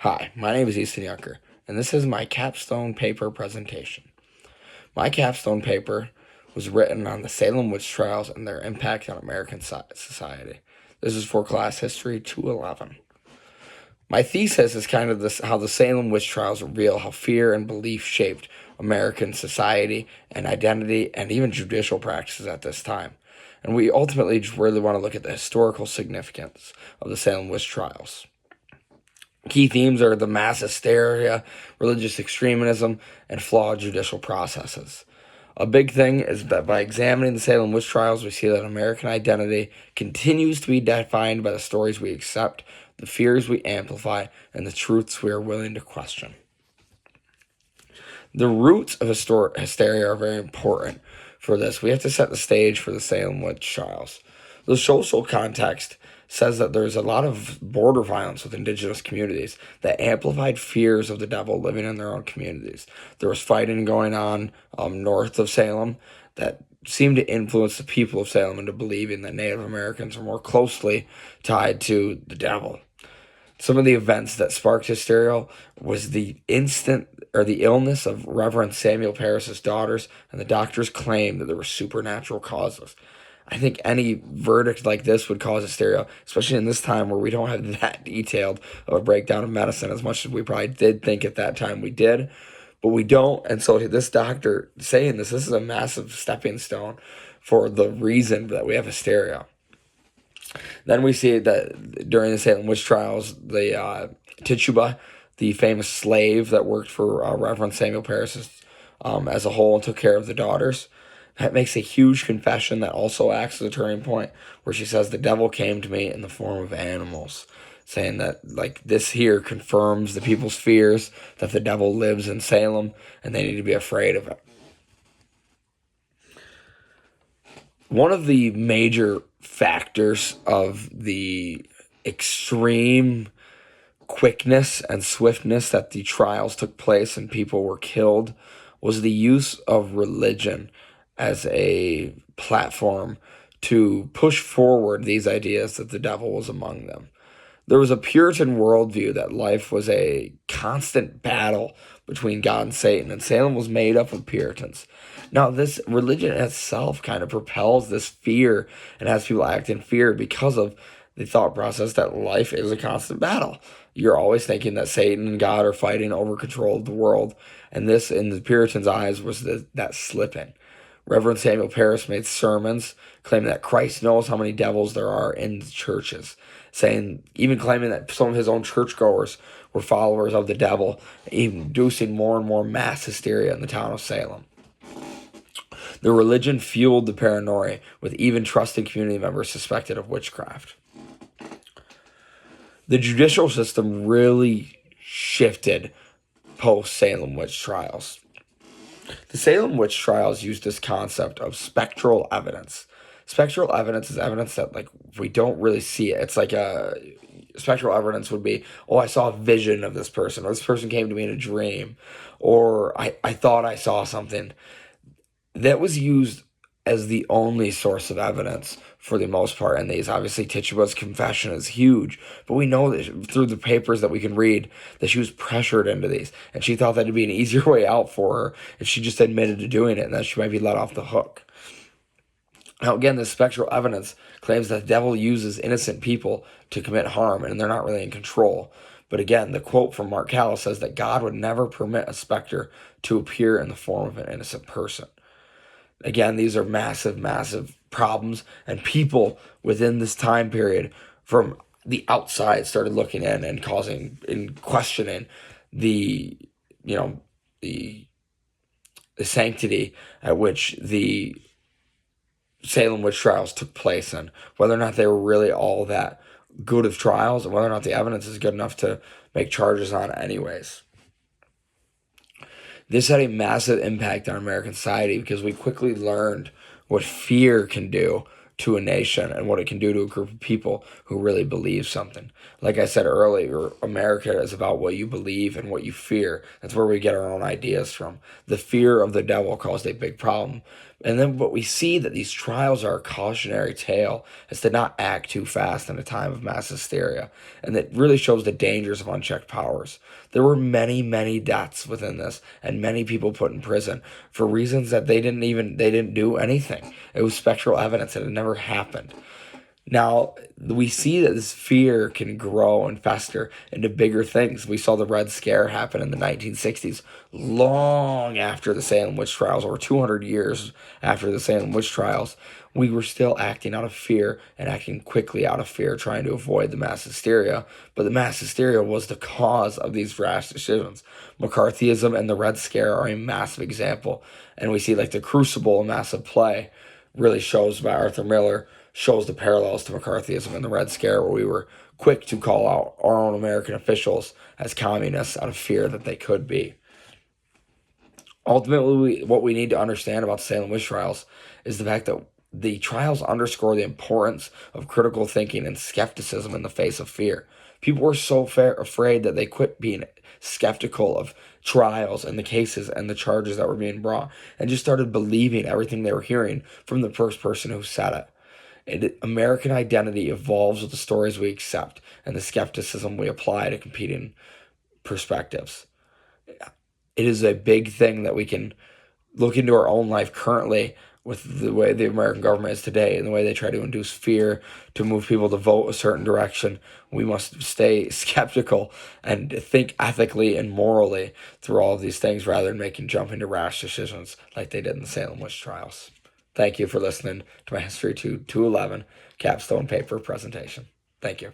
Hi, my name is Easton Yucker, and this is my capstone paper presentation. My capstone paper was written on the Salem witch trials and their impact on American society. This is for class history 211. My thesis is kind of this: how the Salem witch trials reveal how fear and belief shaped American society and identity and even judicial practices at this time. And we ultimately just really want to look at the historical significance of the Salem witch trials. Key themes are the mass hysteria, religious extremism, and flawed judicial processes. A big thing is that by examining the Salem witch trials, we see that American identity continues to be defined by the stories we accept, the fears we amplify, and the truths we are willing to question. The roots of hysteria are very important for this. We have to set the stage for the Salem witch trials. The social context says that there's a lot of border violence with indigenous communities that amplified fears of the devil living in their own communities. There was fighting going on north of Salem that seemed to influence the people of Salem into believing that Native Americans were more closely tied to the devil. Some of the events that sparked hysteria was the illness of Reverend Samuel Parris's daughters, and the doctors claimed that there were supernatural causes. I think any verdict like this would cause hysteria, especially in this time where we don't have that detailed of a breakdown of medicine as much as we probably did think at that time we did, but we don't. And so this doctor saying this is a massive stepping stone for the reason that we have hysteria. Then we see that during the Salem witch trials, the Tituba, the famous slave that worked for Reverend Samuel Parris as a whole and took care of the daughters, that makes a huge confession that also acts as a turning point, where she says, "The devil came to me in the form of animals," saying that like this here confirms the people's fears that the devil lives in Salem and they need to be afraid of it. One of the major factors of the extreme quickness and swiftness that the trials took place and people were killed was the use of religion as a platform to push forward these ideas that the devil was among them. There was a Puritan worldview that life was a constant battle between God and Satan, and Salem was made up of Puritans. Now, this religion itself kind of propels this fear and has people act in fear because of the thought process that life is a constant battle. You're always thinking that Satan and God are fighting over control of the world, and this, in the Puritans' eyes, was that slipping. Reverend Samuel Parris made sermons claiming that Christ knows how many devils there are in the churches, even claiming that some of his own churchgoers were followers of the devil, inducing more and more mass hysteria in the town of Salem. The religion fueled the paranoia, with even trusted community members suspected of witchcraft. The judicial system really shifted post-Salem witch trials. The Salem witch trials used this concept of spectral evidence. Spectral evidence is evidence that, like, we don't really see it. It's like spectral evidence would be, oh, I saw a vision of this person, or this person came to me in a dream, or I thought I saw something. That was used as the only source of evidence for the most part in these. Obviously, Tituba's confession is huge, but we know that through the papers that we can read that she was pressured into these, and she thought that'd be an easier way out for her, and she just admitted to doing it, and that she might be let off the hook. Now, again, this spectral evidence claims that the devil uses innocent people to commit harm, and they're not really in control. But again, the quote from Mark Callis says that God would never permit a specter to appear in the form of an innocent person. Again, these are massive, massive problems, and people within this time period from the outside started looking in and questioning the, the sanctity at which the Salem witch trials took place, and whether or not they were really all that good of trials, and whether or not the evidence is good enough to make charges on anyways. This had a massive impact on American society because we quickly learned what fear can do to a nation and what it can do to a group of people who really believe something. Like I said earlier, America is about what you believe and what you fear. That's where we get our own ideas from. The fear of the devil caused a big problem And then what we see that these trials are a cautionary tale is to not act too fast in a time of mass hysteria. And that really shows the dangers of unchecked powers. There were many, many deaths within this and many people put in prison for reasons that they didn't do anything. It was spectral evidence and it never happened. Now, we see that this fear can grow and fester into bigger things. We saw the Red Scare happen in the 1960s, long after the Salem witch trials, over 200 years after the Salem witch trials. We were still acting out of fear and acting quickly out of fear, trying to avoid the mass hysteria. But the mass hysteria was the cause of these rash decisions. McCarthyism and the Red Scare are a massive example. And we see like the Crucible, a massive play, really shows by Arthur Miller, shows the parallels to McCarthyism and the Red Scare, where we were quick to call out our own American officials as communists out of fear that they could be. Ultimately, what we need to understand about the Salem witch trials is the fact that the trials underscore the importance of critical thinking and skepticism in the face of fear. People were so afraid that they quit being skeptical of trials and the cases and the charges that were being brought and just started believing everything they were hearing from the first person who said it. American identity evolves with the stories we accept and the skepticism we apply to competing perspectives. It is a big thing that we can look into our own life currently with the way the American government is today and the way they try to induce fear to move people to vote a certain direction. We must stay skeptical and think ethically and morally through all of these things rather than making jumping to rash decisions like they did in the Salem witch trials. Thank you for listening to my History 2 211 capstone paper presentation. Thank you.